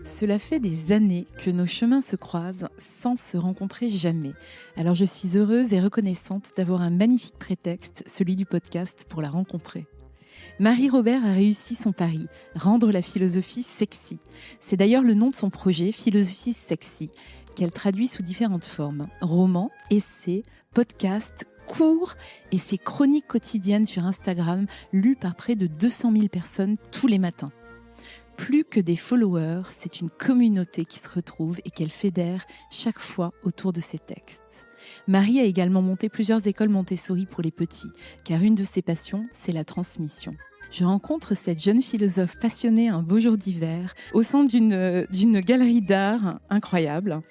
Cela fait des années que nos chemins se croisent sans se rencontrer jamais. Alors je suis heureuse et reconnaissante d'avoir un magnifique prétexte, celui du podcast, pour la rencontrer. Marie Robert a réussi son pari, rendre la philosophie sexy. C'est d'ailleurs le nom de son projet, Philosophie Sexy, qu'elle traduit sous différentes formes. Romans, essais, podcasts, cours et ses chroniques quotidiennes sur Instagram, lues par près de 200 000 personnes tous les matins. Plus que des followers, c'est une communauté qui se retrouve et qu'elle fédère chaque fois autour de ses textes. Marie a également monté plusieurs écoles Montessori pour les petits, car une de ses passions, c'est la transmission. Je rencontre cette jeune philosophe passionnée un beau jour d'hiver au sein d'une galerie d'art incroyable.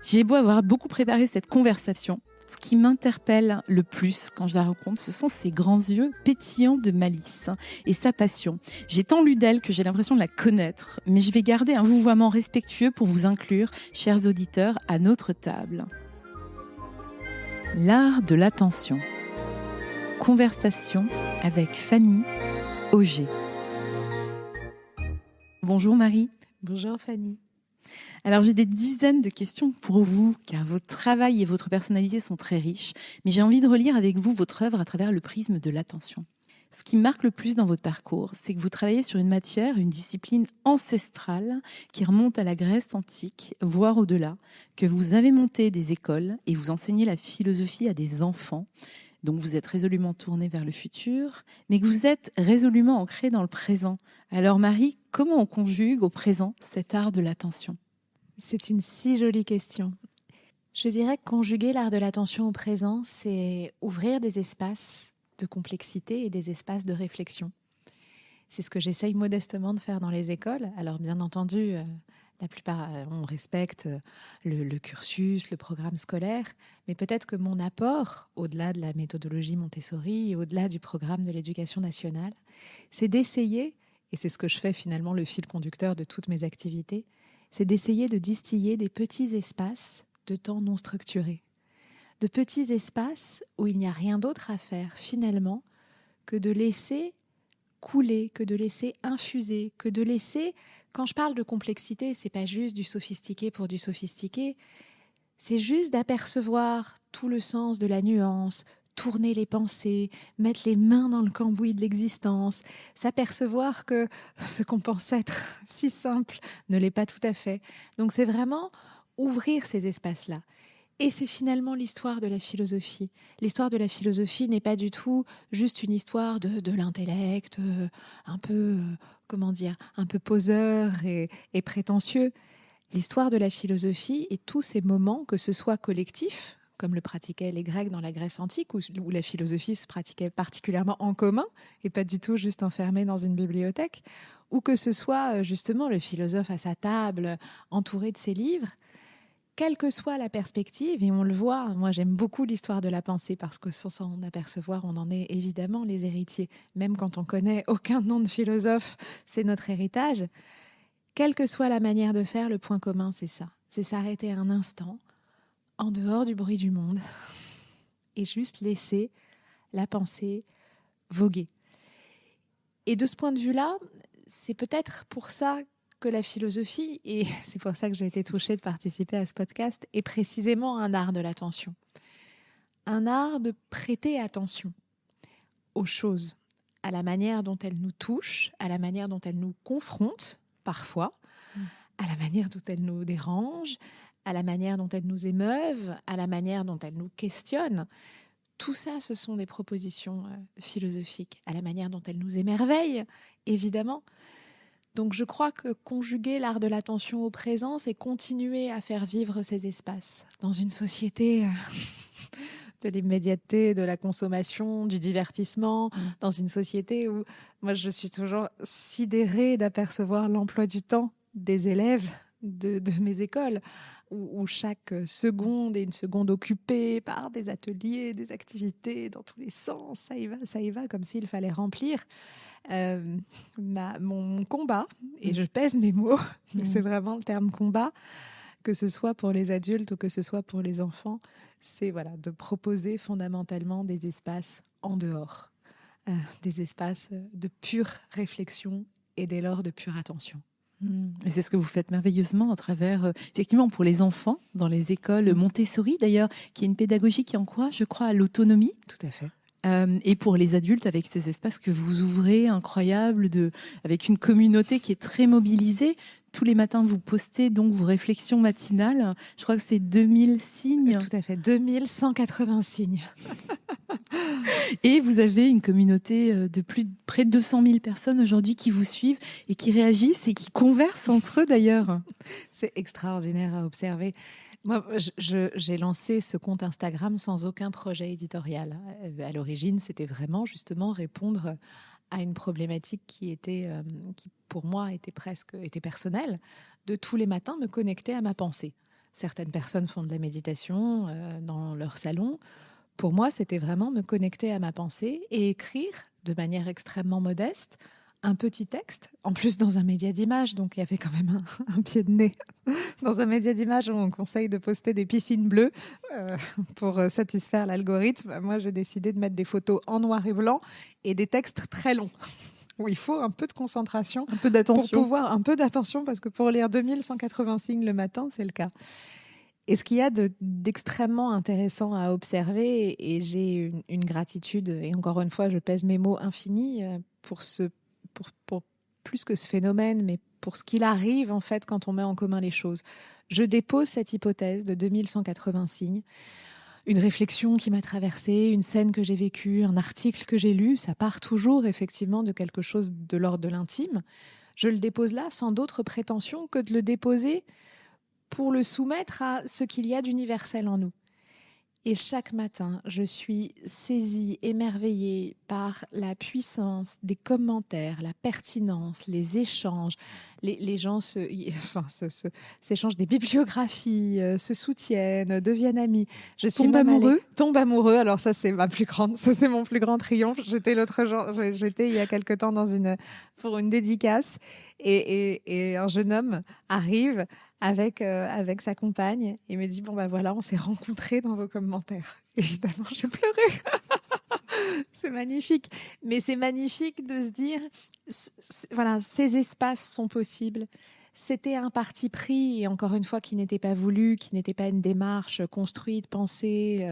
J'ai beau avoir beaucoup préparé cette conversation. Ce qui m'interpelle le plus quand je la rencontre, ce sont ses grands yeux pétillants de malice et sa passion. J'ai tant lu d'elle que j'ai l'impression de la connaître, mais je vais garder un vouvoiement respectueux pour vous inclure, chers auditeurs, à notre table. L'art de l'attention. Conversation avec Fanny Auger. Bonjour Marie. Bonjour Fanny. Alors j'ai des dizaines de questions pour vous, car votre travail et votre personnalité sont très riches, mais j'ai envie de relire avec vous votre œuvre à travers le prisme de l'attention. Ce qui me marque le plus dans votre parcours, c'est que vous travaillez sur une matière, une discipline ancestrale qui remonte à la Grèce antique, voire au-delà, que vous avez monté des écoles et vous enseignez la philosophie à des enfants. Donc vous êtes résolument tourné vers le futur, mais que vous êtes résolument ancré dans le présent. Alors Marie, comment on conjugue au présent cet art de l'attention ? C'est une si jolie question. Je dirais que conjuguer l'art de l'attention au présent, c'est ouvrir des espaces de complexité et des espaces de réflexion. C'est ce que j'essaye modestement de faire dans les écoles. Alors bien entendu, la plupart, on respecte le cursus, le programme scolaire, mais peut-être que mon apport, au-delà de la méthodologie Montessori et au-delà du programme de l'éducation nationale, c'est d'essayer, et c'est ce que je fais finalement le fil conducteur de toutes mes activités, c'est d'essayer de distiller des petits espaces de temps non structurés. De petits espaces où il n'y a rien d'autre à faire finalement que de laisser couler, que de laisser infuser, que de laisser... Quand je parle de complexité, c'est pas juste du sophistiqué pour du sophistiqué, c'est juste d'apercevoir tout le sens de la nuance, tourner les pensées, mettre les mains dans le cambouis de l'existence, s'apercevoir que ce qu'on pense être si simple ne l'est pas tout à fait. Donc c'est vraiment ouvrir ces espaces-là. Et c'est finalement l'histoire de la philosophie. L'histoire de la philosophie n'est pas du tout juste une histoire de l'intellect, un peu, un peu poseur et prétentieux. L'histoire de la philosophie et tous ces moments, que ce soit collectifs, comme le pratiquaient les Grecs dans la Grèce antique, où la philosophie se pratiquait particulièrement en commun et pas du tout juste enfermée dans une bibliothèque, ou que ce soit justement le philosophe à sa table, entouré de ses livres, quelle que soit la perspective, et on le voit, moi j'aime beaucoup l'histoire de la pensée parce que sans s'en apercevoir, on en est évidemment les héritiers. Même quand on connaît aucun nom de philosophe, c'est notre héritage. Quelle que soit la manière de faire, le point commun, c'est ça. C'est s'arrêter un instant, en dehors du bruit du monde, et juste laisser la pensée voguer. Et de ce point de vue-là, c'est peut-être pour ça que la philosophie, et c'est pour ça que j'ai été touchée de participer à ce podcast, est précisément un art de l'attention. Un art de prêter attention aux choses, à la manière dont elles nous touchent, à la manière dont elles nous confrontent, parfois, à la manière dont elles nous dérangent, à la manière dont elles nous émeuvent, à la manière dont elles nous questionnent. Tout ça, ce sont des propositions philosophiques, à la manière dont elles nous émerveillent, évidemment. Donc je crois que conjuguer l'art de l'attention au présent, c'est continuer à faire vivre ces espaces dans une société de l'immédiateté, de la consommation, du divertissement, dans une société où moi je suis toujours sidérée d'apercevoir l'emploi du temps des élèves de mes écoles, où chaque seconde est une seconde occupée par des ateliers, des activités dans tous les sens, ça y va, comme s'il fallait remplir. Mon combat, et je pèse mes mots, mais c'est vraiment le terme combat, que ce soit pour les adultes ou que ce soit pour les enfants, c'est de proposer fondamentalement des espaces en dehors, des espaces de pure réflexion et dès lors de pure attention. Et c'est ce que vous faites merveilleusement à travers, effectivement, pour les enfants, dans les écoles Montessori d'ailleurs, qui est une pédagogie qui encourage, je crois, à l'autonomie. Tout à fait. Et pour les adultes, avec ces espaces que vous ouvrez, incroyables, avec une communauté qui est très mobilisée. Tous les matins, vous postez donc vos réflexions matinales. Je crois que c'est 2000 signes. Tout à fait, 2180 signes. Et vous avez une communauté de près de 200 000 personnes aujourd'hui qui vous suivent et qui réagissent et qui conversent entre eux d'ailleurs. C'est extraordinaire à observer. Moi, j'ai lancé ce compte Instagram sans aucun projet éditorial. À l'origine, c'était vraiment justement répondre à une problématique qui pour moi était personnelle, de tous les matins me connecter à ma pensée. Certaines personnes font de la méditation dans leur salon. Pour moi, c'était vraiment me connecter à ma pensée et écrire de manière extrêmement modeste un petit texte, en plus dans un média d'image, donc il y avait quand même un pied de nez. Dans un média d'image où on conseille de poster des piscines bleues pour satisfaire l'algorithme, moi j'ai décidé de mettre des photos en noir et blanc et des textes très longs, où il faut un peu de concentration, un peu d'attention. Pour pouvoir, un peu d'attention, parce que pour lire 2180 signes le matin, c'est le cas. Et ce qu'il y a d'extrêmement intéressant à observer, et j'ai une gratitude, et encore une fois, je pèse mes mots infinis pour plus que ce phénomène, mais pour ce qu'il arrive en fait quand on met en commun les choses. Je dépose cette hypothèse de 2180 signes, une réflexion qui m'a traversée, une scène que j'ai vécue, un article que j'ai lu, ça part toujours effectivement de quelque chose de l'ordre de l'intime. Je le dépose là sans d'autre prétention que de le déposer pour le soumettre à ce qu'il y a d'universel en nous. Et chaque matin, je suis saisie, émerveillée par la puissance des commentaires, la pertinence, les échanges. Les gens s'échangent des bibliographies, se soutiennent, deviennent amis. Je suis tombe amoureux. Alors ça, c'est mon plus grand triomphe. J'étais il y a quelque temps pour une dédicace et un jeune homme arrive avec sa compagne et me dit voilà, on s'est rencontrés dans vos commentaires. Évidemment, j'ai pleuré. C'est magnifique, mais c'est magnifique de se dire voilà, ces espaces sont possibles. C'était un parti pris, et encore une fois qui n'était pas voulu, qui n'était pas une démarche construite, pensée.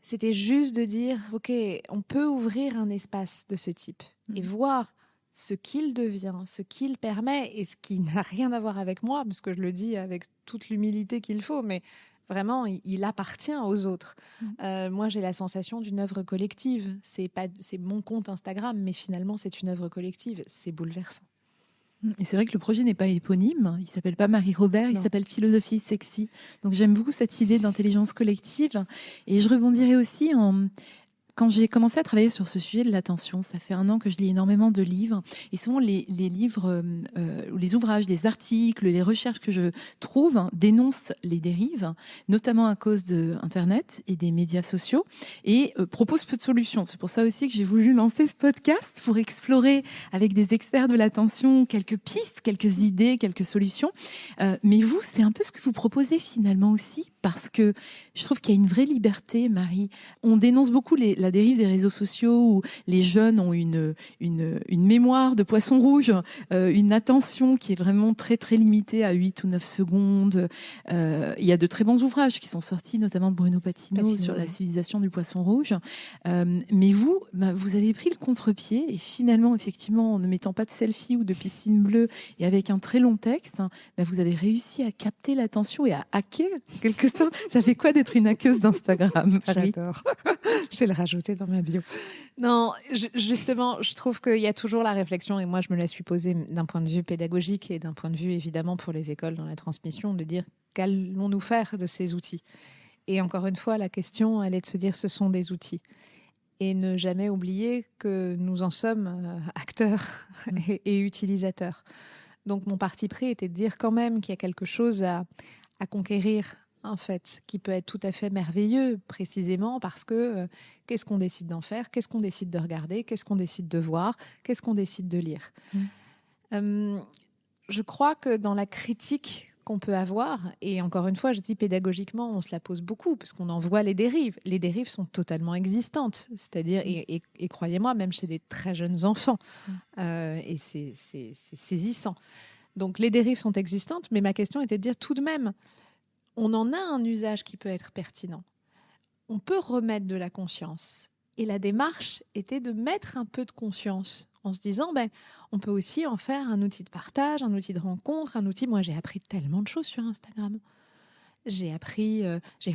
C'était juste de dire ok, on peut ouvrir un espace de ce type et voir ce qu'il devient, ce qu'il permet, et ce qui n'a rien à voir avec moi, parce que je le dis avec toute l'humilité qu'il faut, mais vraiment, il appartient aux autres. Moi, j'ai la sensation d'une œuvre collective. C'est mon compte Instagram, mais finalement, c'est une œuvre collective. C'est bouleversant. Et c'est vrai que le projet n'est pas éponyme, il s'appelle pas Marie Robert, il s'appelle Philosophie Sexy. Donc j'aime beaucoup cette idée d'intelligence collective. Et je rebondirai aussi quand j'ai commencé à travailler sur ce sujet de l'attention, ça fait 1 an que je lis énormément de livres. Et souvent, les livres, ou les ouvrages, les articles, les recherches que je trouve dénoncent les dérives, notamment à cause de Internet et des médias sociaux, et proposent peu de solutions. C'est pour ça aussi que j'ai voulu lancer ce podcast pour explorer avec des experts de l'attention quelques pistes, quelques idées, quelques solutions. Mais vous, c'est un peu ce que vous proposez finalement aussi, parce que je trouve qu'il y a une vraie liberté, Marie. On dénonce beaucoup la dérive des réseaux sociaux où les jeunes ont une mémoire de poisson rouge, une attention qui est vraiment très très limitée à 8 ou 9 secondes. Il y a de très bons ouvrages qui sont sortis, notamment de Bruno Patino sur la civilisation du poisson rouge. Mais vous avez pris le contre-pied et finalement, effectivement, en ne mettant pas de selfie ou de piscine bleue et avec un très long texte, vous avez réussi à capter l'attention et à hacker quelque sorte. Ça fait quoi d'être une hackeuse d'Instagram, Marie ? J'adore. Je vais le rajouter dans ma bio. Non, justement, je trouve qu'il y a toujours la réflexion, et moi je me la suis posée d'un point de vue pédagogique et d'un point de vue évidemment pour les écoles dans la transmission, de dire qu'allons-nous faire de ces outils ? Et encore une fois, la question, elle est de se dire ce sont des outils. Et ne jamais oublier que nous en sommes acteurs et utilisateurs. Donc mon parti pris était de dire quand même qu'il y a quelque chose à conquérir, en fait, qui peut être tout à fait merveilleux, précisément parce que qu'est-ce qu'on décide d'en faire, qu'est-ce qu'on décide de regarder, qu'est-ce qu'on décide de voir, qu'est-ce qu'on décide de lire. Je crois que dans la critique qu'on peut avoir, et encore une fois, je dis pédagogiquement, on se la pose beaucoup, parce qu'on en voit les dérives. Les dérives sont totalement existantes, c'est-à-dire, et croyez-moi, même chez des très jeunes enfants, et c'est saisissant. Donc les dérives sont existantes, mais ma question était de dire tout de même, on en a un usage qui peut être pertinent. On peut remettre de la conscience. Et la démarche était de mettre un peu de conscience en se disant, on peut aussi en faire un outil de partage, un outil de rencontre, un outil... Moi, j'ai appris tellement de choses sur Instagram. J'ai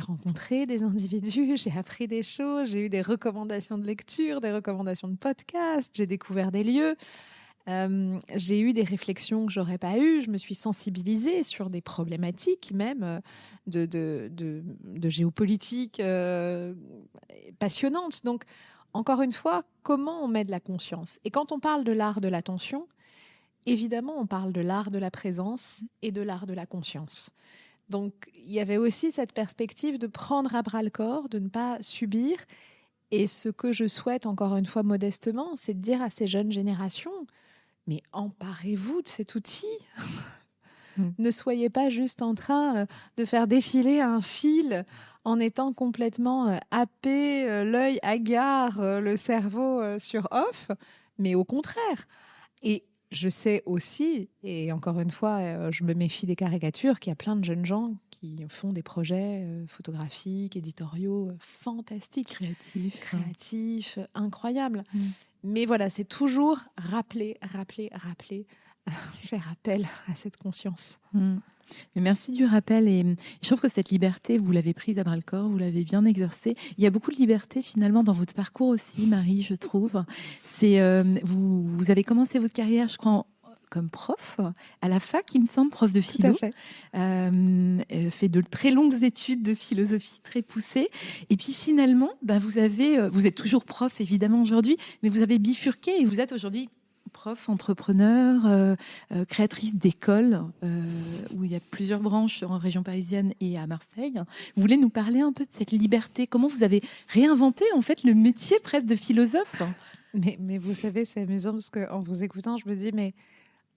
rencontré des individus, j'ai appris des choses, j'ai eu des recommandations de lecture, des recommandations de podcasts, j'ai découvert des lieux. J'ai eu des réflexions que j'aurais pas eues. Je me suis sensibilisée sur des problématiques même de géopolitique passionnantes. Donc, encore une fois, comment on met de la conscience ? Et quand on parle de l'art de l'attention, évidemment, on parle de l'art de la présence et de l'art de la conscience. Donc, il y avait aussi cette perspective de prendre à bras le corps, de ne pas subir. Et ce que je souhaite, encore une fois modestement, c'est de dire à ces jeunes générations, mais emparez-vous de cet outil. Ne soyez pas juste en train de faire défiler un fil en étant complètement happé, l'œil hagard, le cerveau sur off, mais au contraire. Et je sais aussi, et encore une fois, je me méfie des caricatures, qu'il y a plein de jeunes gens qui font des projets photographiques, éditoriaux fantastiques, créatifs, incroyables. Mais voilà, c'est toujours rappeler, faire appel à cette conscience. Mais merci du rappel, et je trouve que cette liberté, vous l'avez prise à bras le corps, vous l'avez bien exercée. Il y a beaucoup de liberté finalement dans votre parcours aussi, Marie, je trouve. Vous avez commencé votre carrière, je crois, comme prof à la fac, il me semble, prof de philo. Tout à fait. Fait de très longues études de philosophie très poussées. Et puis finalement, vous êtes toujours prof évidemment aujourd'hui, mais vous avez bifurqué et vous êtes aujourd'hui prof, entrepreneur, créatrice d'école, où il y a plusieurs branches en région parisienne et à Marseille. Vous voulez nous parler un peu de cette liberté ? Comment vous avez réinventé en fait le métier presque de philosophe ? Mais vous savez, c'est amusant parce qu'en vous écoutant, je me dis, mais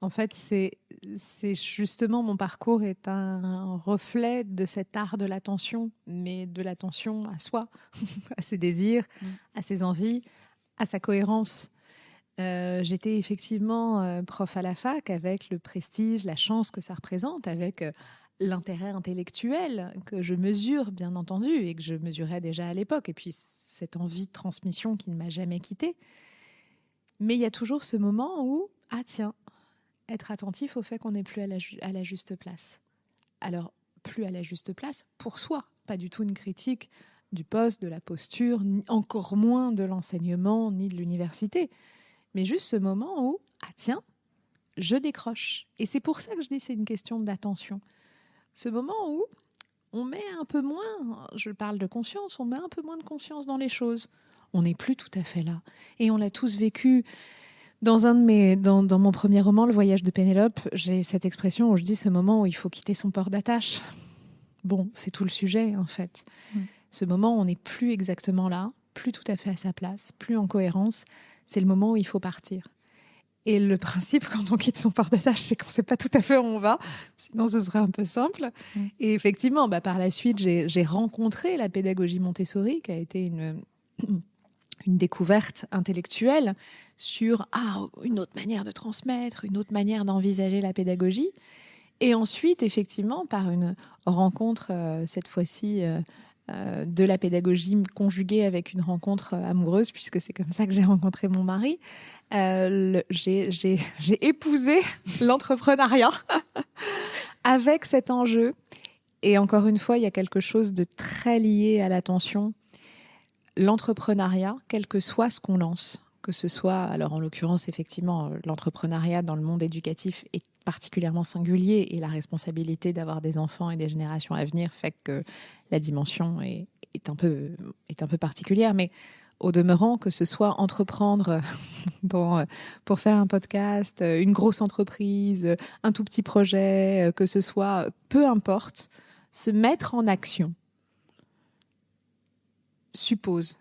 en fait, c'est justement, mon parcours est un reflet de cet art de l'attention, mais de l'attention à soi, à ses désirs, à ses envies, à sa cohérence. J'étais effectivement prof à la fac avec le prestige, la chance que ça représente, avec l'intérêt intellectuel que je mesure, bien entendu, et que je mesurais déjà à l'époque, et puis cette envie de transmission qui ne m'a jamais quittée. Mais il y a toujours ce moment où, tiens, être attentif au fait qu'on n'est plus à la juste place. Alors, plus à la juste place pour soi, pas du tout une critique du poste, de la posture, encore moins de l'enseignement, ni de l'université. Mais juste ce moment où, tiens, je décroche. Et c'est pour ça que je dis que c'est une question d'attention. Ce moment où on met un peu moins, je parle de conscience, on met un peu moins de conscience dans les choses. On n'est plus tout à fait là. Et on l'a tous vécu. Dans mon premier roman, Le voyage de Pénélope, j'ai cette expression où je dis ce moment où il faut quitter son port d'attache. Bon, c'est tout le sujet, en fait. Ce moment où on n'est plus exactement là, plus tout à fait à sa place, plus en cohérence. C'est le moment où il faut partir. Et le principe, quand on quitte son port d'attache, c'est qu'on ne sait pas tout à fait où on va. Sinon, ce serait un peu simple. Et effectivement, par la suite, j'ai rencontré la pédagogie Montessori, qui a été une découverte intellectuelle sur une autre manière de transmettre, une autre manière d'envisager la pédagogie. Et ensuite, effectivement, par une rencontre, cette fois-ci, de la pédagogie conjuguée avec une rencontre amoureuse, puisque c'est comme ça que j'ai rencontré mon mari, j'ai épousé l'entrepreneuriat avec cet enjeu. Et encore une fois, il y a quelque chose de très lié à l'attention. L'entrepreneuriat, quel que soit ce qu'on lance, que ce soit, alors en l'occurrence, effectivement, l'entrepreneuriat dans le monde éducatif est particulièrement singulier, et la responsabilité d'avoir des enfants et des générations à venir fait que la dimension est un peu particulière. Mais au demeurant, que ce soit entreprendre pour faire un podcast, une grosse entreprise, un tout petit projet, que ce soit, peu importe, se mettre en action suppose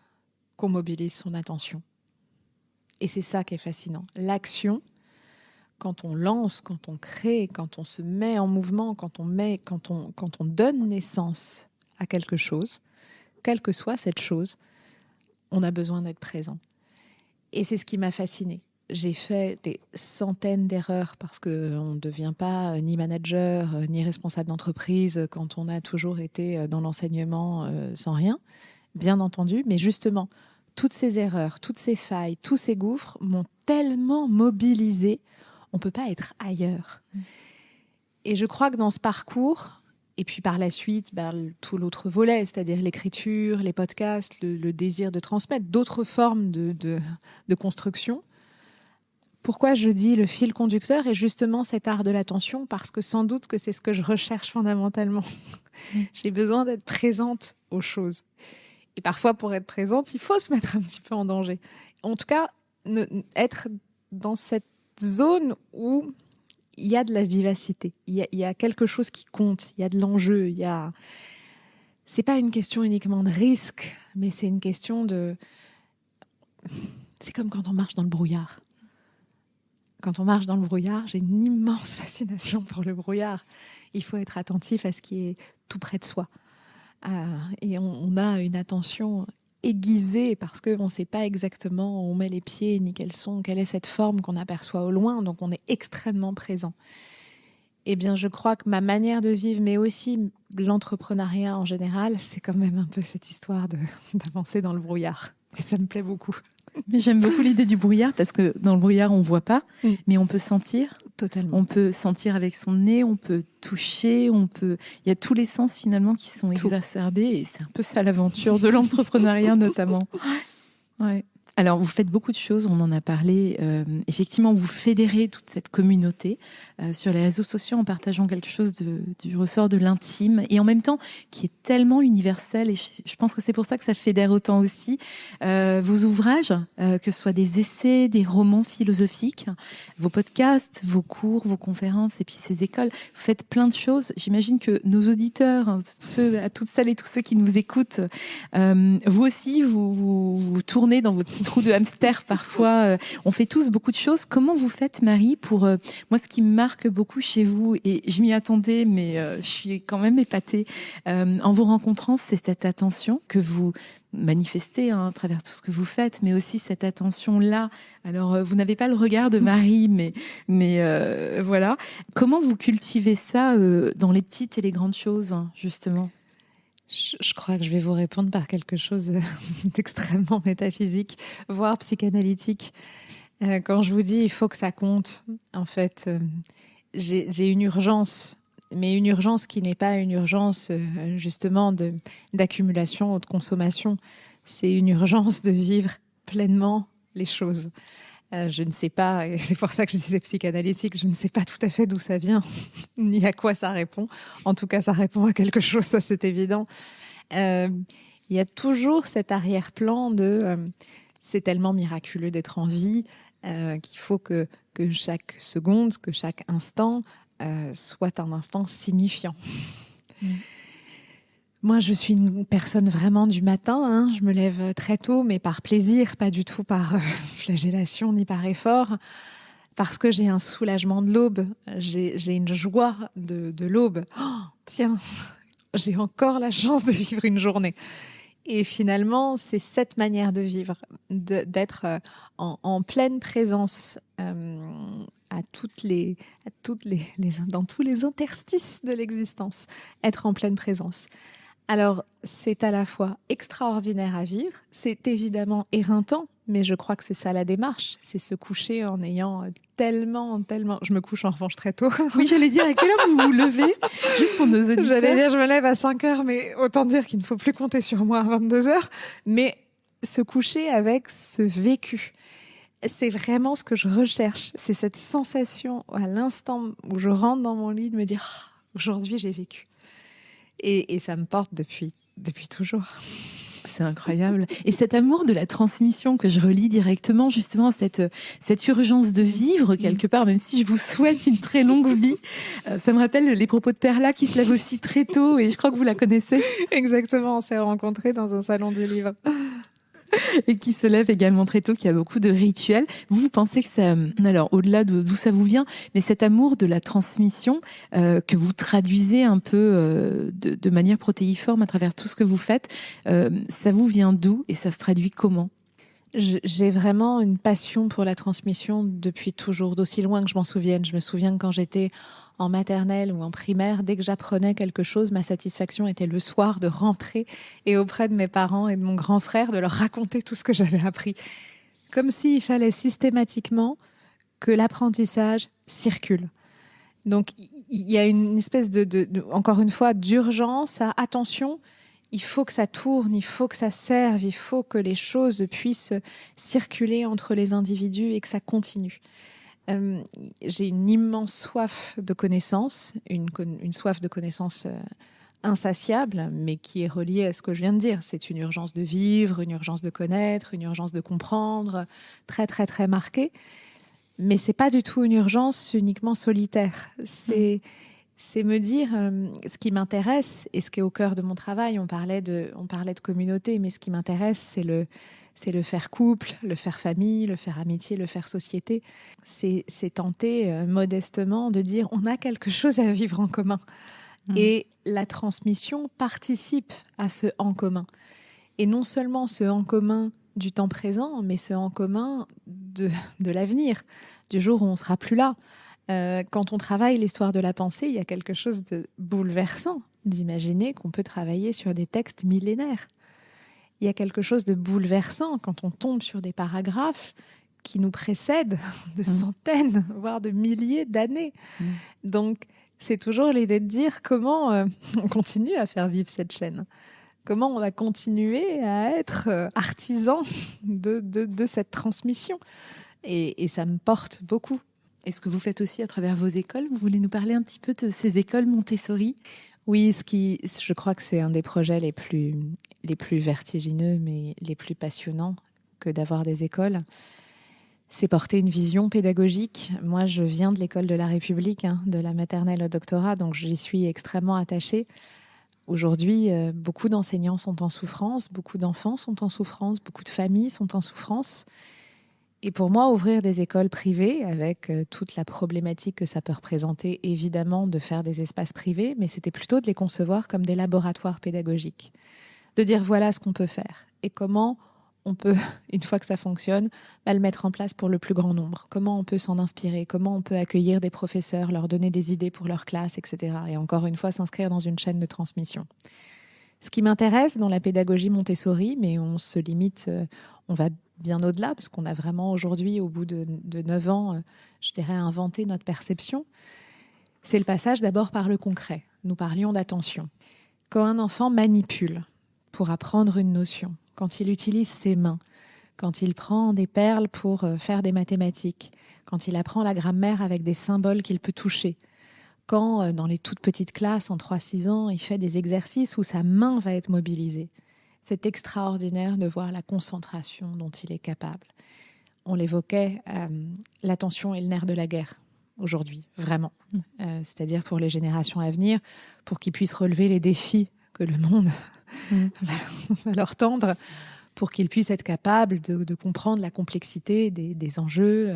qu'on mobilise son attention. Et c'est ça qui est fascinant. L'action, quand on lance, quand on crée, quand on se met en mouvement, quand on donne naissance à quelque chose, quelle que soit cette chose, on a besoin d'être présent. Et c'est ce qui m'a fascinée. j'ai fait des centaines d'erreurs parce qu'on ne devient pas ni manager ni responsable d'entreprise quand on a toujours été dans l'enseignement sans rien, bien entendu. Mais justement, toutes ces erreurs, toutes ces failles, tous ces gouffres m'ont tellement mobilisée, on ne peut pas être ailleurs. Et je crois que dans ce parcours, et puis par la suite, tout l'autre volet, c'est-à-dire l'écriture, les podcasts, le désir de transmettre, d'autres formes de construction. Pourquoi je dis le fil conducteur est justement cet art de l'attention, parce que sans doute que c'est ce que je recherche fondamentalement. J'ai besoin d'être présente aux choses. Et parfois, pour être présente, il faut se mettre un petit peu en danger. En tout cas, être dans cette zone où il y a de la vivacité, il y a quelque chose qui compte, il y a de l'enjeu, c'est pas une question uniquement de risque, mais c'est une question de... C'est comme quand on marche dans le brouillard. Quand on marche dans le brouillard, j'ai une immense fascination pour le brouillard. Il faut être attentif à ce qui est tout près de soi. Et on a une attention aiguisée parce qu'on ne sait pas exactement où on met les pieds, ni quelle est cette forme qu'on aperçoit au loin. Donc on est extrêmement présent. Eh bien, je crois que ma manière de vivre, mais aussi l'entrepreneuriat en général, c'est quand même un peu cette histoire d'avancer dans le brouillard. Et ça me plaît beaucoup. Mais j'aime beaucoup l'idée du brouillard parce que dans le brouillard, on voit pas, mais on peut sentir. Totalement. On peut sentir avec son nez, on peut toucher, il y a tous les sens finalement qui sont exacerbés et c'est un peu ça l'aventure de l'entrepreneuriat notamment. Ouais. Alors, vous faites beaucoup de choses, on en a parlé. Effectivement, vous fédérez toute cette communauté sur les réseaux sociaux en partageant quelque chose du ressort de l'intime et en même temps qui est tellement universel. Et je pense que c'est pour ça que ça fédère autant aussi. Vos ouvrages, que ce soit des essais, des romans philosophiques, vos podcasts, vos cours, vos conférences et puis ces écoles, vous faites plein de choses. J'imagine que nos auditeurs, toutes celles et tous ceux qui nous écoutent, vous aussi, vous tournez dans votre petite roue de hamster parfois. On fait tous beaucoup de choses. Comment vous faites, Marie, pour... moi, ce qui me marque beaucoup chez vous, et je m'y attendais, mais je suis quand même épatée, en vous rencontrant, c'est cette attention que vous manifestez à travers tout ce que vous faites, mais aussi cette attention-là. Alors, vous n'avez pas le regard de Marie, mais voilà. Comment vous cultivez ça dans les petites et les grandes choses, justement ? Je crois que je vais vous répondre par quelque chose d'extrêmement métaphysique, voire psychanalytique. Quand je vous dis il faut que ça compte, en fait, j'ai une urgence, mais une urgence qui n'est pas une urgence justement d'accumulation ou de consommation. C'est une urgence de vivre pleinement les choses. Je ne sais pas, et c'est pour ça que je disais psychanalytique, je ne sais pas tout à fait d'où ça vient, ni à quoi ça répond. En tout cas, ça répond à quelque chose, ça c'est évident. Il y a toujours cet arrière-plan de c'est tellement miraculeux d'être en vie qu'il faut que chaque seconde, que chaque instant soit un instant signifiant. Moi, je suis une personne vraiment du matin. Je me lève très tôt, mais par plaisir, pas du tout par flagellation ni par effort, parce que j'ai un soulagement de l'aube. J'ai une joie de l'aube. Oh, tiens, j'ai encore la chance de vivre une journée. Et finalement, c'est cette manière de vivre, d'être en pleine présence dans tous les interstices de l'existence, être en pleine présence. Alors, c'est à la fois extraordinaire à vivre, c'est évidemment éreintant, mais je crois que c'est ça la démarche, c'est se coucher en ayant tellement... Je me couche en revanche très tôt. Oui, j'allais dire, à quelle heure vous vous levez ? Juste pour nos auditeurs. J'allais dire, je me lève à 5h, mais autant dire qu'il ne faut plus compter sur moi à 22h. Mais se coucher avec ce vécu, c'est vraiment ce que je recherche. C'est cette sensation à l'instant où je rentre dans mon lit de me dire « aujourd'hui, j'ai vécu ». Et ça me porte depuis toujours. C'est incroyable. Et cet amour de la transmission que je relie directement justement à cette urgence de vivre quelque part, même si je vous souhaite une très longue vie. Ça me rappelle les propos de Perla qui se lève aussi très tôt et je crois que vous la connaissez. Exactement, on s'est rencontrés dans un salon du livre. Et qui se lève également très tôt, qui a beaucoup de rituels. Vous pensez que ça, alors au-delà d'où ça vous vient, mais cet amour de la transmission que vous traduisez un peu de manière protéiforme à travers tout ce que vous faites, ça vous vient d'où et ça se traduit comment ? J'ai vraiment une passion pour la transmission depuis toujours, d'aussi loin que je m'en souvienne. Je me souviens que quand j'étais en maternelle ou en primaire, dès que j'apprenais quelque chose, ma satisfaction était le soir de rentrer et auprès de mes parents et de mon grand frère, de leur raconter tout ce que j'avais appris. Comme s'il fallait systématiquement que l'apprentissage circule. Donc, il y a une espèce encore une fois, d'urgence à attention. Il faut que ça tourne, il faut que ça serve, il faut que les choses puissent circuler entre les individus et que ça continue. J'ai une immense soif de connaissances, une soif de connaissances insatiable, mais qui est reliée à ce que je viens de dire. C'est une urgence de vivre, une urgence de connaître, une urgence de comprendre, très, très, très marquée. Mais c'est pas du tout une urgence uniquement solitaire. C'est me dire ce qui m'intéresse et ce qui est au cœur de mon travail. On parlait de communauté, mais ce qui m'intéresse, c'est le faire couple, le faire famille, le faire amitié, le faire société. C'est tenter modestement de dire on a quelque chose à vivre en commun. Et la transmission participe à ce en commun. Et non seulement ce en commun du temps présent, mais ce en commun de l'avenir, du jour où on ne sera plus là. Quand on travaille l'histoire de la pensée, il y a quelque chose de bouleversant d'imaginer qu'on peut travailler sur des textes millénaires. Il y a quelque chose de bouleversant quand on tombe sur des paragraphes qui nous précèdent de centaines, voire de milliers d'années. Donc, c'est toujours l'idée de dire comment on continue à faire vivre cette chaîne. Comment on va continuer à être artisan de cette transmission. Et ça me porte beaucoup. Est-ce que vous faites aussi à travers vos écoles? Vous voulez nous parler un petit peu de ces écoles Montessori? Oui, je crois que c'est un des projets les plus vertigineux, mais les plus passionnants que d'avoir des écoles. C'est porter une vision pédagogique. Moi, je viens de l'école de la République, de la maternelle au doctorat, donc j'y suis extrêmement attachée. Aujourd'hui, beaucoup d'enseignants sont en souffrance, beaucoup d'enfants sont en souffrance, beaucoup de familles sont en souffrance. Et pour moi, ouvrir des écoles privées, avec toute la problématique que ça peut représenter, évidemment, de faire des espaces privés, mais c'était plutôt de les concevoir comme des laboratoires pédagogiques. De dire voilà ce qu'on peut faire et comment on peut, une fois que ça fonctionne, le mettre en place pour le plus grand nombre. Comment on peut s'en inspirer, comment on peut accueillir des professeurs, leur donner des idées pour leur classe, etc. Et encore une fois, s'inscrire dans une chaîne de transmission. Ce qui m'intéresse dans la pédagogie Montessori, mais on se limite, on va bien au-delà, parce qu'on a vraiment aujourd'hui, au bout de 9 ans, je dirais, inventé notre perception, c'est le passage d'abord par le concret. Nous parlions d'attention. Quand un enfant manipule pour apprendre une notion, quand il utilise ses mains, quand il prend des perles pour faire des mathématiques, quand il apprend la grammaire avec des symboles qu'il peut toucher, quand dans les toutes petites classes, en 3-6 ans, il fait des exercices où sa main va être mobilisée. C'est extraordinaire de voir la concentration dont il est capable. On l'évoquait, l'attention est le nerf de la guerre aujourd'hui, vraiment. C'est-à-dire pour les générations à venir, pour qu'ils puissent relever les défis que le monde va leur tendre, pour qu'ils puissent être capables de comprendre la complexité des enjeux,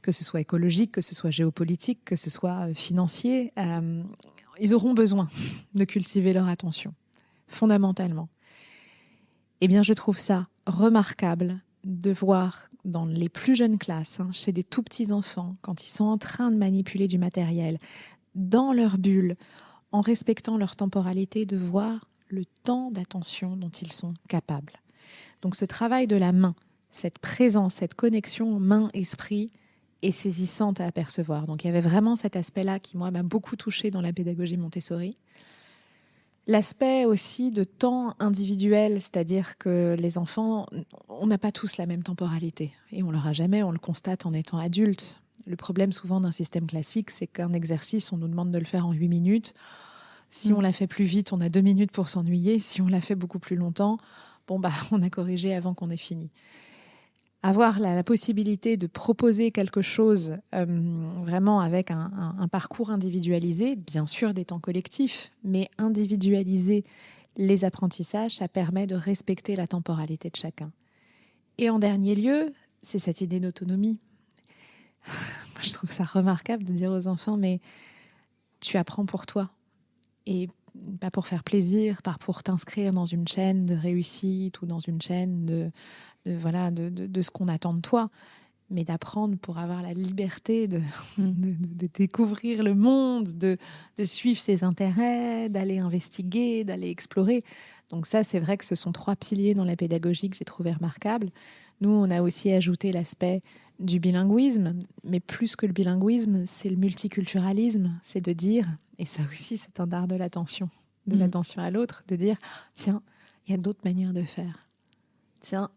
que ce soit écologique, que ce soit géopolitique, que ce soit financier. Ils auront besoin de cultiver leur attention, fondamentalement. Eh bien, je trouve ça remarquable de voir dans les plus jeunes classes, chez des tout petits enfants, quand ils sont en train de manipuler du matériel, dans leur bulle, en respectant leur temporalité, de voir le temps d'attention dont ils sont capables. Donc ce travail de la main, cette présence, cette connexion main-esprit est saisissante à apercevoir. Donc il y avait vraiment cet aspect-là qui, moi, m'a beaucoup touchée dans la pédagogie Montessori. L'aspect aussi de temps individuel, c'est-à-dire que les enfants, on n'a pas tous la même temporalité. Et on l'aura jamais, on le constate en étant adulte. Le problème souvent d'un système classique, c'est qu'un exercice, on nous demande de le faire en 8 minutes. Si on l'a fait plus vite, on a 2 minutes pour s'ennuyer. Si on l'a fait beaucoup plus longtemps, on a corrigé avant qu'on ait fini. Avoir la possibilité de proposer quelque chose vraiment avec un parcours individualisé, bien sûr des temps collectifs, mais individualiser les apprentissages, ça permet de respecter la temporalité de chacun. Et en dernier lieu, c'est cette idée d'autonomie. Moi, je trouve ça remarquable de dire aux enfants, mais tu apprends pour toi. Et pas pour faire plaisir, pas pour t'inscrire dans une chaîne de réussite ou dans une chaîne de ce qu'on attend de toi, mais d'apprendre pour avoir la liberté de découvrir le monde, de suivre ses intérêts, d'aller investiguer, d'aller explorer. Donc ça, c'est vrai que ce sont 3 piliers dans la pédagogie que j'ai trouvé remarquables. Nous, on a aussi ajouté l'aspect du bilinguisme, mais plus que le bilinguisme, c'est le multiculturalisme, c'est de dire, et ça aussi c'est un art de l'attention à l'autre, de dire, tiens, il y a d'autres manières de faire. Tiens,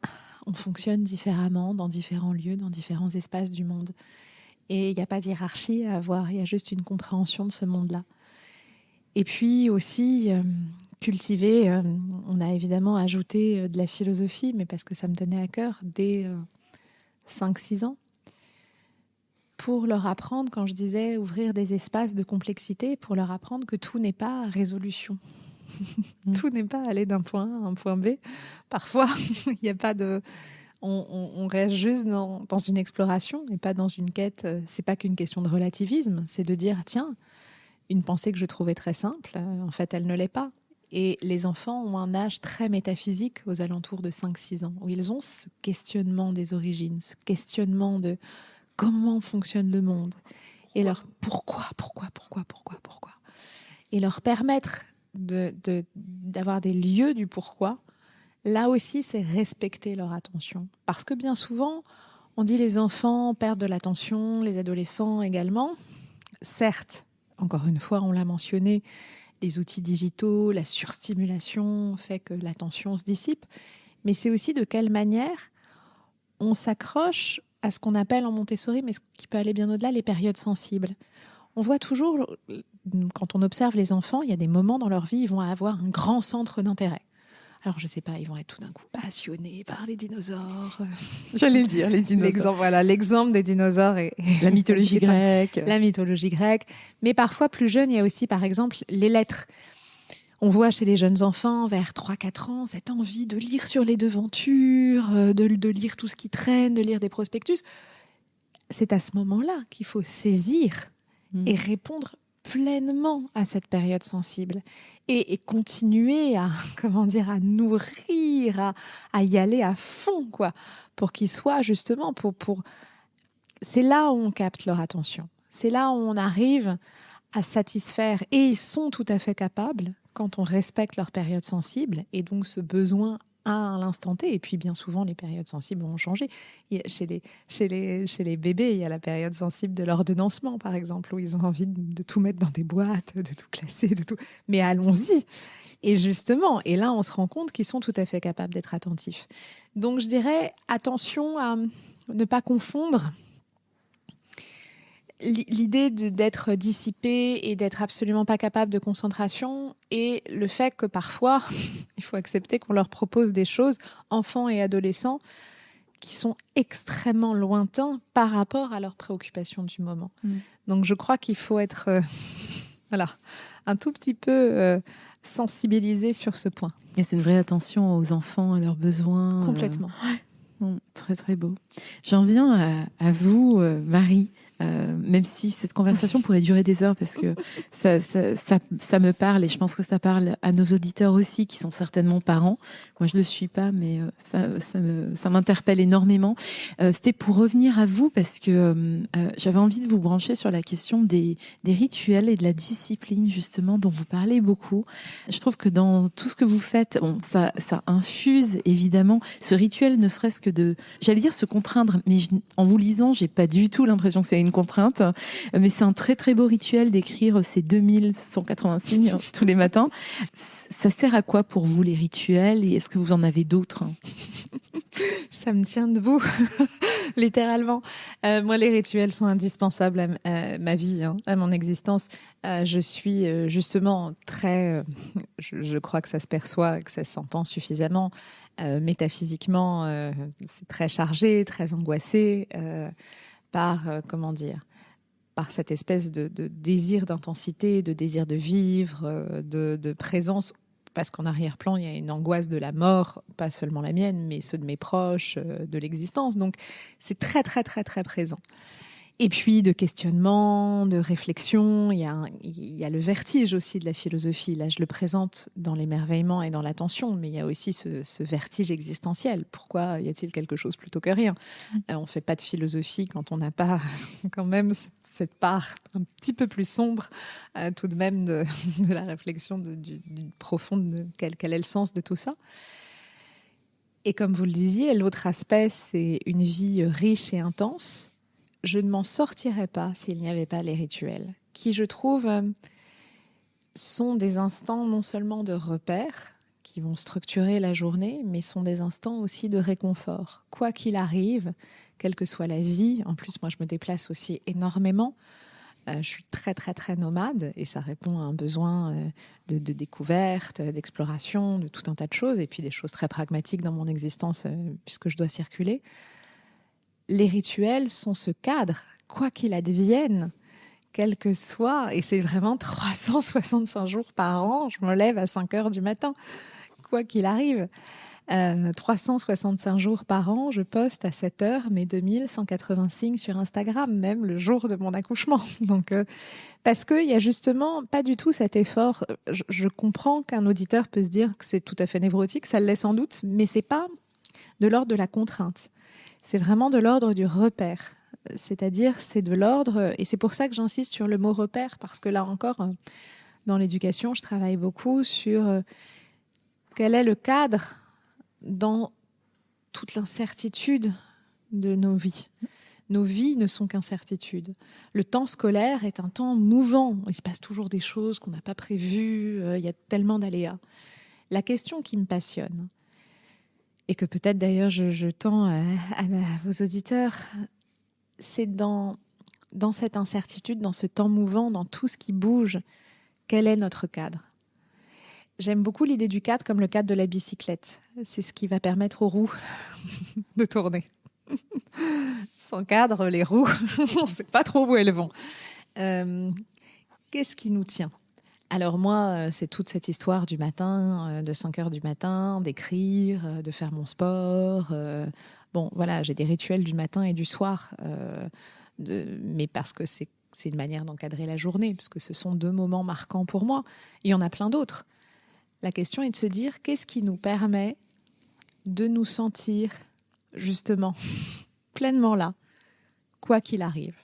on fonctionne différemment dans différents lieux, dans différents espaces du monde. Et il n'y a pas d'hiérarchie à avoir, il y a juste une compréhension de ce monde-là. Et puis aussi, cultiver, on a évidemment ajouté de la philosophie, mais parce que ça me tenait à cœur, dès 5-6 ans, pour leur apprendre, quand je disais ouvrir des espaces de complexité, pour leur apprendre que tout n'est pas résolution. Tout n'est pas aller d'un point A à un point B. Parfois, il n'y a pas de... On reste juste dans une exploration et pas dans une quête. C'est pas qu'une question de relativisme, c'est de dire, tiens, une pensée que je trouvais très simple, en fait, elle ne l'est pas. Et les enfants ont un âge très métaphysique aux alentours de 5-6 ans, où ils ont ce questionnement des origines, ce questionnement de comment fonctionne le monde, et leur pourquoi. Et leur permettre d'avoir des lieux du pourquoi, là aussi, c'est respecter leur attention. Parce que bien souvent, on dit les enfants perdent de l'attention, les adolescents également. Certes, encore une fois, on l'a mentionné, les outils digitaux, la surstimulation fait que l'attention se dissipe. Mais c'est aussi de quelle manière on s'accroche à ce qu'on appelle en Montessori, mais ce qui peut aller bien au-delà, les périodes sensibles. On voit toujours, quand on observe les enfants, il y a des moments dans leur vie, ils vont avoir un grand centre d'intérêt. Alors, je ne sais pas, ils vont être tout d'un coup passionnés par les dinosaures. J'allais dire, les dinosaures. L'exemple des dinosaures et la mythologie grecque. La mythologie grecque. Mais parfois, plus jeune, il y a aussi, par exemple, les lettres. On voit chez les jeunes enfants, vers 3-4 ans, cette envie de lire sur les devantures, de lire tout ce qui traîne, de lire des prospectus. C'est à ce moment-là qu'il faut saisir et répondre pleinement à cette période sensible et continuer à nourrir, à y aller à fond, quoi, pour qu'ils soient justement c'est là où on capte leur attention, c'est là où on arrive à satisfaire, et ils sont tout à fait capables quand on respecte leur période sensible et donc ce besoin à l'instant T. Et puis bien souvent les périodes sensibles ont changé. Chez les bébés, il y a la période sensible de l'ordonnancement, par exemple, où ils ont envie de tout mettre dans des boîtes, de tout classer, de tout. Mais allons-y. Et justement, et là on se rend compte qu'ils sont tout à fait capables d'être attentifs. Donc je dirais attention à ne pas confondre l'idée d'être dissipé et d'être absolument pas capable de concentration, et le fait que parfois, il faut accepter qu'on leur propose des choses, enfants et adolescents, qui sont extrêmement lointains par rapport à leurs préoccupations du moment. Donc je crois qu'il faut être un tout petit peu sensibilisé sur ce point. Et c'est une vraie attention aux enfants, à leurs besoins. Complètement. Très très beau. J'en viens à vous, Marie. Même si cette conversation pourrait durer des heures, parce que ça me parle, et je pense que ça parle à nos auditeurs aussi, qui sont certainement parents. Moi, je le suis pas, mais ça m'interpelle énormément. C'était pour revenir à vous, parce que j'avais envie de vous brancher sur la question des rituels et de la discipline, justement, dont vous parlez beaucoup. Je trouve que dans tout ce que vous faites, ça infuse évidemment ce rituel, ne serait-ce que j'allais dire se contraindre, mais en vous lisant, j'ai pas du tout l'impression que c'est une contrainte, mais c'est un très très beau rituel d'écrire ces 2180 signes tous les matins. Ça sert à quoi pour vous les rituels, et est-ce que vous en avez d'autres? Ça me tient debout, littéralement. Moi, les rituels sont indispensables à ma vie, à mon existence. Je suis justement très... je crois que ça se perçoit, que ça s'entend suffisamment. Métaphysiquement, c'est très chargé, très angoissé. Par cette espèce de désir d'intensité, de désir de vivre, de présence, parce qu'en arrière-plan, il y a une angoisse de la mort, pas seulement la mienne, mais ceux de mes proches, de l'existence. Donc, c'est très, très, très, très présent. Et puis de questionnement, de réflexion. Il y a le vertige aussi de la philosophie. Là, je le présente dans l'émerveillement et dans l'attention, mais il y a aussi ce vertige existentiel. Pourquoi y a-t-il quelque chose plutôt que rien ? On ne fait pas de philosophie quand on n'a pas quand même cette part un petit peu plus sombre tout de même de la réflexion du profonde, quel est le sens de tout ça. Et comme vous le disiez, l'autre aspect, c'est une vie riche et intense. Je ne m'en sortirais pas s'il n'y avait pas les rituels, qui, je trouve, sont des instants non seulement de repère, qui vont structurer la journée, mais sont des instants aussi de réconfort. Quoi qu'il arrive, quelle que soit la vie, en plus, moi, je me déplace aussi énormément. Je suis très, très, très nomade et ça répond à un besoin de découverte, d'exploration, de tout un tas de choses, et puis des choses très pragmatiques dans mon existence, puisque je dois circuler. Les rituels sont ce cadre, quoi qu'il advienne, quel que soit, et c'est vraiment 365 jours par an, je me lève à 5 heures du matin, quoi qu'il arrive. 365 jours par an, je poste à 7 heures mes 2180 signes sur Instagram, même le jour de mon accouchement. Donc, parce qu'il y a justement pas du tout cet effort. Je comprends qu'un auditeur peut se dire que c'est tout à fait névrotique, ça l'est sans doute, mais c'est pas de l'ordre de la contrainte. C'est vraiment de l'ordre du repère. C'est-à-dire, c'est de l'ordre, et c'est pour ça que j'insiste sur le mot repère, parce que là encore, dans l'éducation, je travaille beaucoup sur quel est le cadre dans toute l'incertitude de nos vies. Nos vies ne sont qu'incertitudes. Le temps scolaire est un temps mouvant. Il se passe toujours des choses qu'on n'a pas prévues. Il y a tellement d'aléas. La question qui me passionne, et que peut-être d'ailleurs je tends à vos auditeurs, c'est dans cette incertitude, dans ce temps mouvant, dans tout ce qui bouge, quel est notre cadre ? J'aime beaucoup l'idée du cadre comme le cadre de la bicyclette. C'est ce qui va permettre aux roues de tourner. Sans cadre, les roues, on ne sait pas trop où elles vont. Qu'est-ce qui nous tient ? Alors moi, c'est toute cette histoire du matin, de 5 heures du matin, d'écrire, de faire mon sport. Bon, voilà, j'ai des rituels du matin et du soir, mais parce que c'est une manière d'encadrer la journée, parce que ce sont 2 moments marquants pour moi. Il y en a plein d'autres. La question est de se dire, qu'est-ce qui nous permet de nous sentir justement pleinement là, quoi qu'il arrive.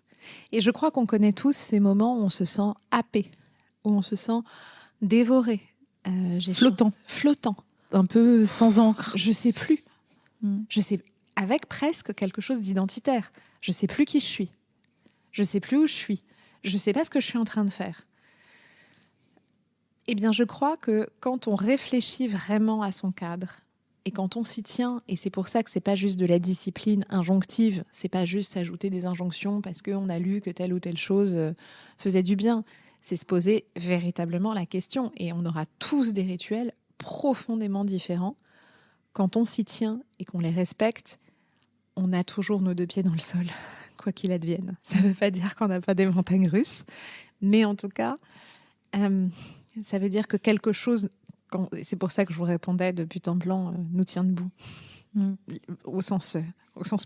Et je crois qu'on connaît tous ces moments où on se sent happé, où on se sent dévoré. Flottant. Un peu sans encre. Je sais plus. Je sais, avec presque quelque chose d'identitaire. Je sais plus qui je suis. Je sais plus où je suis. Je sais pas ce que je suis en train de faire. Eh bien, je crois que quand on réfléchit vraiment à son cadre, et quand on s'y tient, et c'est pour ça que c'est pas juste de la discipline injonctive, c'est pas juste ajouter des injonctions parce qu'on a lu que telle ou telle chose faisait du bien, c'est se poser véritablement la question. Et on aura tous des rituels profondément différents. Quand on s'y tient et qu'on les respecte, on a toujours nos 2 pieds dans le sol, quoi qu'il advienne. Ça ne veut pas dire qu'on n'a pas des montagnes russes, mais en tout cas, ça veut dire que quelque chose... C'est pour ça que je vous répondais de but en blanc, nous tient debout, au sens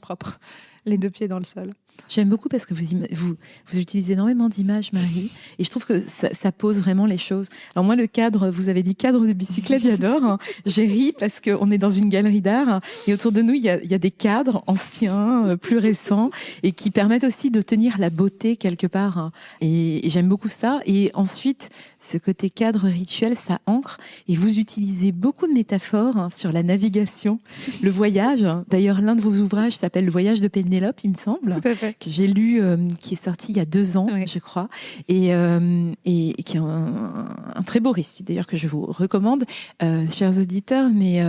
propre, les 2 pieds dans le sol. J'aime beaucoup parce que vous utilisez énormément d'images, Marie, et je trouve que ça pose vraiment les choses. Alors moi, le cadre, vous avez dit cadre de bicyclette, j'adore. Hein. J'ai ri parce qu'on est dans une galerie d'art et autour de nous, il y a des cadres anciens, plus récents, et qui permettent aussi de tenir la beauté quelque part. Hein. Et j'aime beaucoup ça. Et ensuite, ce côté cadre rituel, ça ancre. Et vous utilisez beaucoup de métaphores sur la navigation, le voyage. D'ailleurs, l'un de vos ouvrages s'appelle Le voyage de Pénélope, il me semble. Tout à fait. Que j'ai lu, qui est sorti il y a 2 ans, oui. Je crois, et qui est un très beau récit, d'ailleurs, que je vous recommande, chers auditeurs. Mais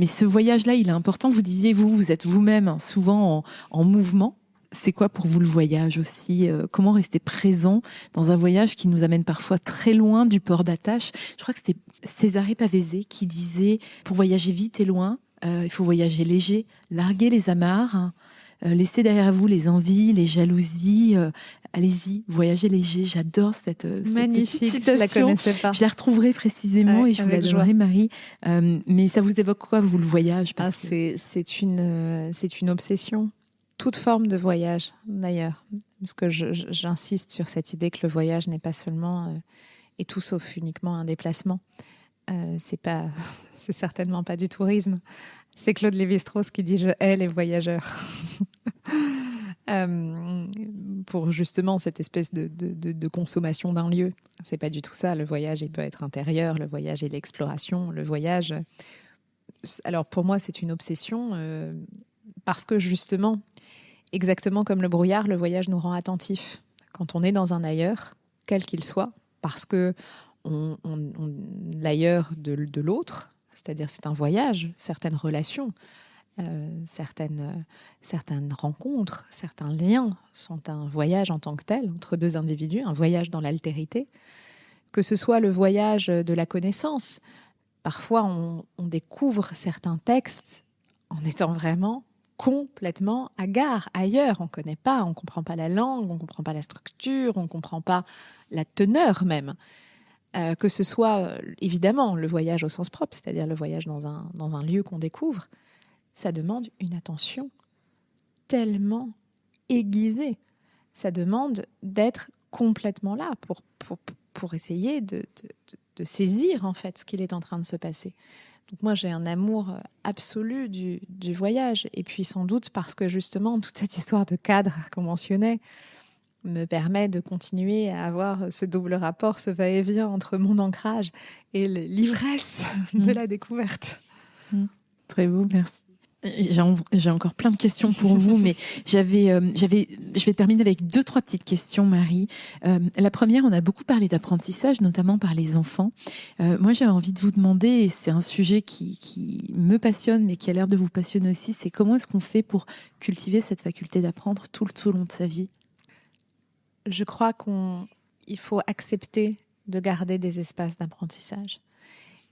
ce voyage-là, il est important. Vous disiez, vous êtes vous-même souvent en mouvement. C'est quoi pour vous le voyage aussi ? Comment rester présent dans un voyage qui nous amène parfois très loin du port d'attache ? Je crois que c'était Césarée Pavese qui disait, pour voyager vite et loin, il faut voyager léger, larguer les amarres, laissez derrière vous les envies, les jalousies. Allez-y, voyagez léger. J'adore cette magnifique citation. Je la connaissais pas. Je la retrouverai précisément, ouais, et je vous la donnerai, Marie. Mais ça vous évoque quoi, vous, le voyage ? C'est une obsession. toute forme de voyage, d'ailleurs. Parce que j'insiste sur cette idée que le voyage n'est pas seulement et tout sauf uniquement un déplacement. C'est certainement pas du tourisme. C'est Claude Lévi-Strauss qui dit « Je hais les voyageurs ». Pour justement cette espèce de consommation d'un lieu. C'est pas du tout ça. Le voyage, il peut être intérieur. Le voyage et l'exploration. Le voyage... Alors pour moi, c'est une obsession parce que justement, exactement comme le brouillard, le voyage nous rend attentifs. Quand on est dans un ailleurs, quel qu'il soit, parce que l'ailleurs de l'autre, c'est-à-dire c'est un voyage, certaines relations, certaines rencontres, certains liens sont un voyage en tant que tel entre deux individus, un voyage dans l'altérité, que ce soit le voyage de la connaissance. Parfois, on découvre certains textes en étant vraiment complètement hagard, ailleurs. On ne connaît pas, on ne comprend pas la langue, on ne comprend pas la structure, on ne comprend pas la teneur même. Que ce soit, évidemment, le voyage au sens propre, c'est-à-dire le voyage dans un lieu qu'on découvre, ça demande une attention tellement aiguisée. Ça demande d'être complètement là pour essayer de saisir en fait ce qu'il est en train de se passer. Donc moi j'ai un amour absolu du voyage, et puis sans doute parce que justement toute cette histoire de cadre qu'on mentionnait me permet de continuer à avoir ce double rapport, ce va-et-vient entre mon ancrage et l'ivresse de la découverte. Très beau, merci. J'ai encore plein de questions pour vous, mais je vais terminer avec 2-3 petites questions, Marie. La première, on a beaucoup parlé d'apprentissage, notamment par les enfants. Moi, j'avais envie de vous demander, et c'est un sujet qui me passionne, mais qui a l'air de vous passionner aussi, c'est comment est-ce qu'on fait pour cultiver cette faculté d'apprendre tout au long de sa vie ? Je crois qu'il faut accepter de garder des espaces d'apprentissage.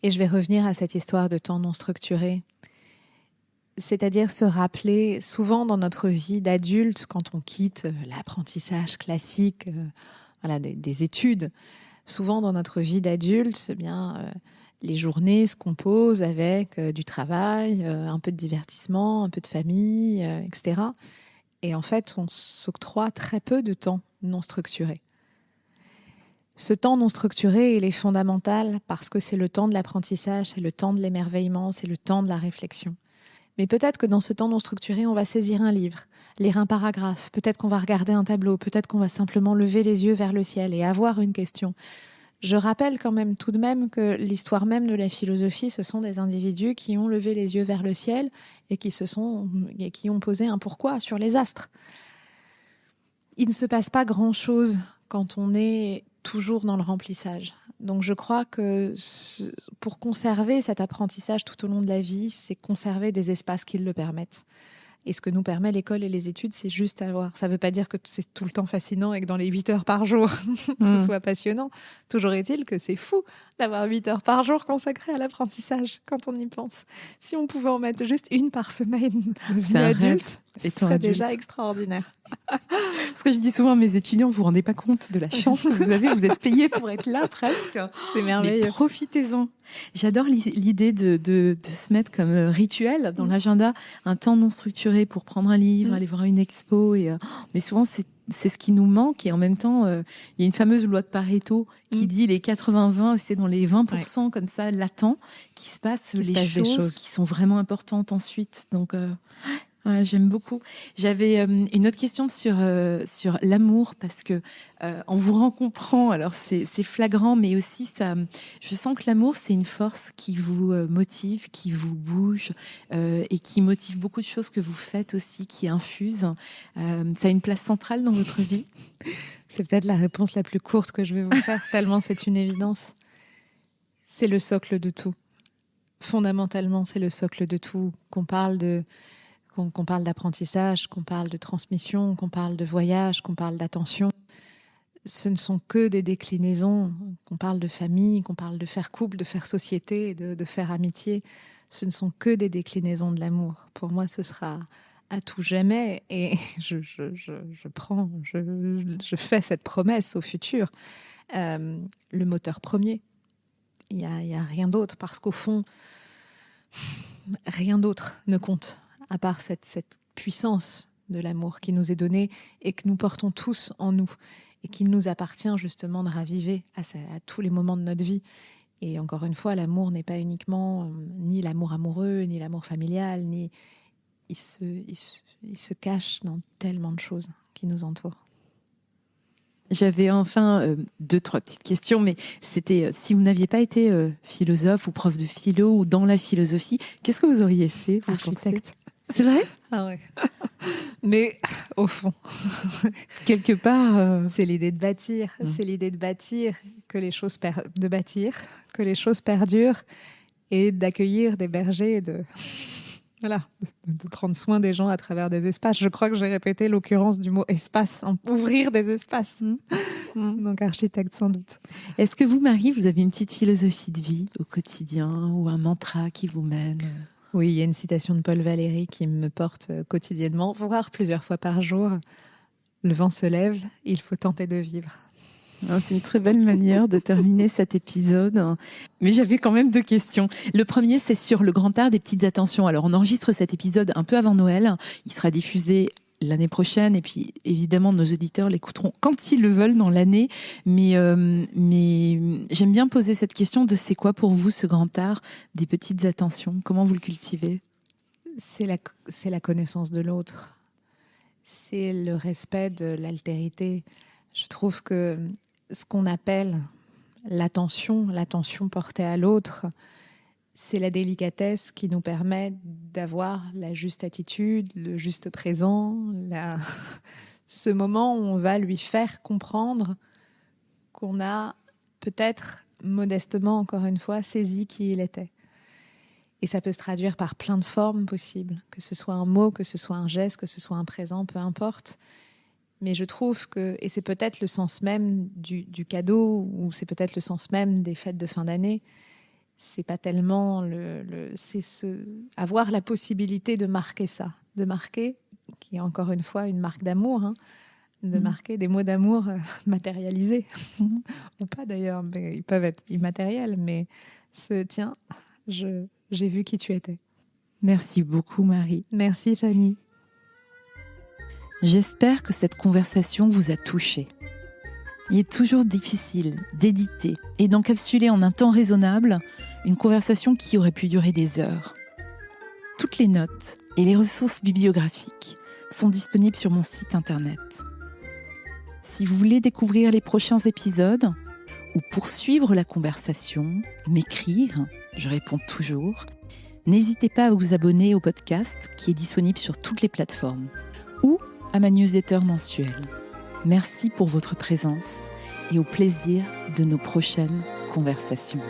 Et je vais revenir à cette histoire de temps non structuré. C'est-à-dire se rappeler, souvent dans notre vie d'adulte, quand on quitte l'apprentissage classique, des études, souvent dans notre vie d'adulte, les journées se composent avec du travail, un peu de divertissement, un peu de famille, etc. Et en fait, on s'octroie très peu de temps non structuré. Ce temps non structuré, il est fondamental parce que c'est le temps de l'apprentissage, c'est le temps de l'émerveillement, c'est le temps de la réflexion. Mais peut-être que dans ce temps non structuré, on va saisir un livre, lire un paragraphe, peut-être qu'on va regarder un tableau, peut-être qu'on va simplement lever les yeux vers le ciel et avoir une question. Je rappelle quand même tout de même que l'histoire même de la philosophie, ce sont des individus qui ont levé les yeux vers le ciel et qui ont posé un pourquoi sur les astres. Il ne se passe pas grand-chose quand on est toujours dans le remplissage. Donc je crois que pour conserver cet apprentissage tout au long de la vie, c'est conserver des espaces qui le permettent. Et ce que nous permet l'école et les études, c'est juste avoir. Ça ne veut pas dire que c'est tout le temps fascinant et que dans les 8 heures par jour, ce soit passionnant. Toujours est-il que c'est fou d'avoir 8 heures par jour consacrées à l'apprentissage quand on y pense. Si on pouvait en mettre juste une par semaine de vie adulte, ce serait déjà extraordinaire. Ce que je dis souvent à mes étudiants, vous vous rendez pas compte de la chance que vous avez, vous êtes payés pour être là presque. C'est merveilleux. Mais profitez-en. J'adore l'idée de se mettre comme rituel dans l'agenda un temps non structuré pour prendre un livre, aller voir une expo. Mais souvent, c'est ce qui nous manque. Et en même temps, il y a une fameuse loi de Pareto qui dit les 80-20, c'est dans les 20% comme ça, latents, qui se passent des choses qui sont vraiment importantes ensuite. Donc... Ouais, j'aime beaucoup. J'avais une autre question sur l'amour, parce que en vous rencontrant, alors c'est flagrant, mais aussi je sens que l'amour, c'est une force qui vous motive, qui vous bouge et qui motive beaucoup de choses que vous faites aussi, qui infuse. Ça a une place centrale dans votre vie. C'est peut-être la réponse la plus courte que je vais vous faire, tellement c'est une évidence. C'est le socle de tout. Fondamentalement, c'est le socle de tout. Qu'on parle d'apprentissage, qu'on parle de transmission, qu'on parle de voyage, qu'on parle d'attention. Ce ne sont que des déclinaisons, qu'on parle de famille, qu'on parle de faire couple, de faire société, de faire amitié. Ce ne sont que des déclinaisons de l'amour. Pour moi, ce sera à tout jamais, et je fais cette promesse au futur. Le moteur premier, il y a rien d'autre, parce qu'au fond, rien d'autre ne compte. À part cette puissance de l'amour qui nous est donné et que nous portons tous en nous et qu'il nous appartient justement de raviver à tous les moments de notre vie. Et encore une fois, l'amour n'est pas uniquement ni l'amour amoureux, ni l'amour familial, ni il se cache dans tellement de choses qui nous entourent. J'avais enfin 2-3 petites questions, mais c'était si vous n'aviez pas été philosophe ou prof de philo ou dans la philosophie, qu'est-ce que vous auriez fait, vous Architecte. C'est vrai ? Ah ouais. Mais au fond, quelque part, c'est l'idée de bâtir. C'est l'idée de bâtir, que les choses que les choses perdurent et d'accueillir, d'héberger, de prendre soin des gens à travers des espaces. Je crois que j'ai répété l'occurrence du mot espace, ouvrir des espaces. Donc architecte sans doute. Est-ce que vous, Marie, vous avez une petite philosophie de vie au quotidien ou un mantra qui vous mène ? Oui, il y a une citation de Paul Valéry qui me porte quotidiennement, voire plusieurs fois par jour. Le vent se lève, il faut tenter de vivre. C'est une très belle manière de terminer cet épisode. Mais j'avais quand même 2 questions. Le premier, c'est sur le grand art des petites attentions. Alors, on enregistre cet épisode un peu avant Noël. Il sera diffusé l'année prochaine. Et puis, évidemment, nos auditeurs l'écouteront quand ils le veulent dans l'année. Mais j'aime bien poser cette question de c'est quoi pour vous ce grand art des petites attentions ? Comment vous le cultivez ? C'est la connaissance de l'autre. C'est le respect de l'altérité. Je trouve que ce qu'on appelle l'attention portée à l'autre, c'est la délicatesse qui nous permet d'avoir la juste attitude, le juste présent, ce moment où on va lui faire comprendre qu'on a peut-être modestement, encore une fois, saisi qui il était. Et ça peut se traduire par plein de formes possibles, que ce soit un mot, que ce soit un geste, que ce soit un présent, peu importe. Mais je trouve que, et c'est peut-être le sens même du cadeau, ou c'est peut-être le sens même des fêtes de fin d'année, c'est pas tellement avoir la possibilité de marquer ça, de marquer, qui est encore une fois une marque d'amour, de marquer des mots d'amour matérialisés, ou pas d'ailleurs, mais ils peuvent être immatériels, mais tiens, j'ai vu qui tu étais. Merci beaucoup, Marie. Merci, Fanny. J'espère que cette conversation vous a touché. Il est toujours difficile d'éditer et d'encapsuler en un temps raisonnable une conversation qui aurait pu durer des heures. Toutes les notes et les ressources bibliographiques sont disponibles sur mon site internet. Si vous voulez découvrir les prochains épisodes ou poursuivre la conversation, m'écrire, je réponds toujours, n'hésitez pas à vous abonner au podcast qui est disponible sur toutes les plateformes ou à ma newsletter mensuelle. Merci pour votre présence et au plaisir de nos prochaines conversations.